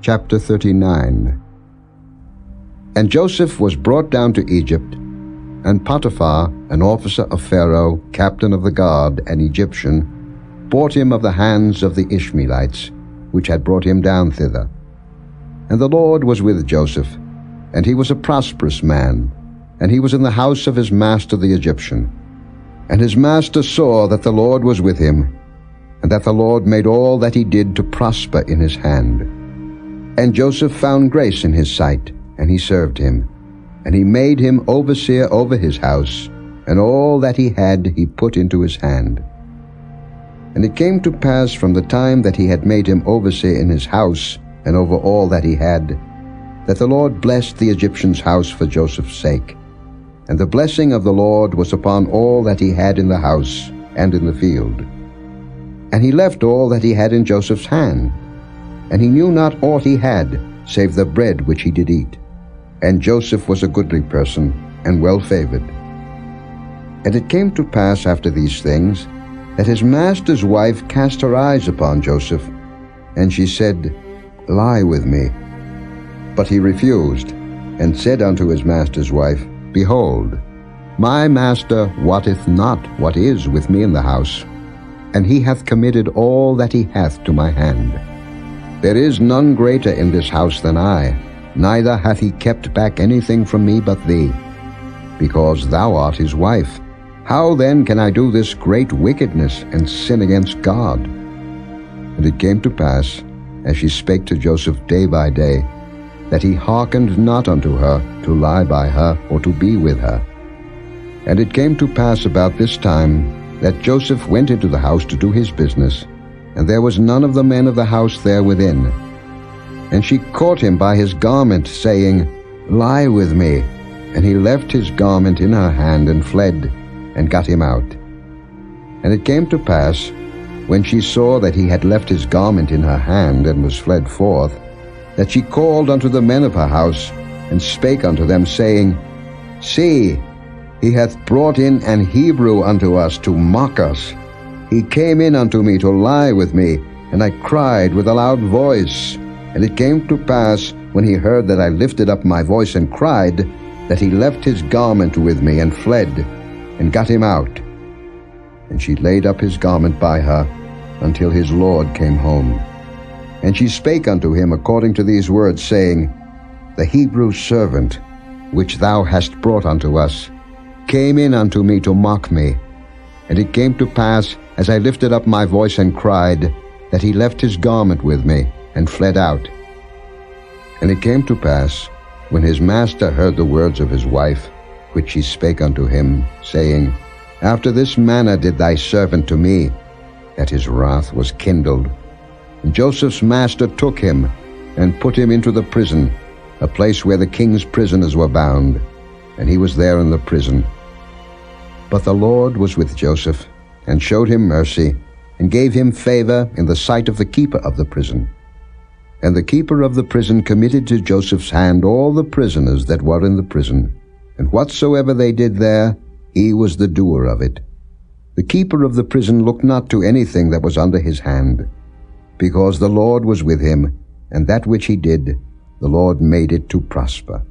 Chapter 39. And Joseph was brought down to Egypt, and Potiphar, an officer of Pharaoh, captain of the guard, an Egyptian, bought him of the hands of the Ishmaelites, which had brought him down thither. And the Lord was with Joseph, and he was a prosperous man, and he was in the house of his master the Egyptian. And his master saw that the Lord was with him, and that the Lord made all that he did to prosper in his hand. And Joseph found grace in his sight, and he served him. And he made him overseer over his house, and all that he had he put into his hand. And it came to pass from the time that he had made him overseer in his house, and over all that he had, that the Lord blessed the Egyptian's house for Joseph's sake. And the blessing of the Lord was upon all that he had in the house and in the field. And he left all that he had in Joseph's hand, and he knew not aught he had, save the bread which he did eat. And Joseph was a goodly person, and well-favored. And it came to pass after these things, that his master's wife cast her eyes upon Joseph, and she said, Lie with me. But he refused, and said unto his master's wife, Behold, my master wotteth not what is with me in the house, and he hath committed all that he hath to my hand. There is none greater in this house than I, neither hath he kept back anything from me but thee, because thou art his wife. How then can I do this great wickedness and sin against God? And it came to pass, as she spake to Joseph day by day, that he hearkened not unto her to lie by her or to be with her. And it came to pass about this time that Joseph went into the house to do his business, and there was none of the men of the house there within. And she caught him by his garment, saying, Lie with me. And he left his garment in her hand and fled, and got him out. And it came to pass, when she saw that he had left his garment in her hand and was fled forth, that she called unto the men of her house, and spake unto them, saying, See, he hath brought in an Hebrew unto us to mock us. He came in unto me to lie with me, and I cried with a loud voice. And it came to pass, when he heard that I lifted up my voice and cried, that he left his garment with me, and fled, and got him out. And she laid up his garment by her, until his Lord came home. And she spake unto him according to these words, saying, The Hebrew servant, which thou hast brought unto us, came in unto me to mock me. And it came to pass, as I lifted up my voice and cried, that he left his garment with me, and fled out. And it came to pass, when his master heard the words of his wife, which she spake unto him, saying, After this manner did thy servant to me, that his wrath was kindled. And Joseph's master took him, and put him into the prison, a place where the king's prisoners were bound, and he was there in the prison. But the Lord was with Joseph, and showed him mercy, and gave him favor in the sight of the keeper of the prison. And the keeper of the prison committed to Joseph's hand all the prisoners that were in the prison, and whatsoever they did there, he was the doer of it. The keeper of the prison looked not to anything that was under his hand, because the Lord was with him, and that which he did, the Lord made it to prosper.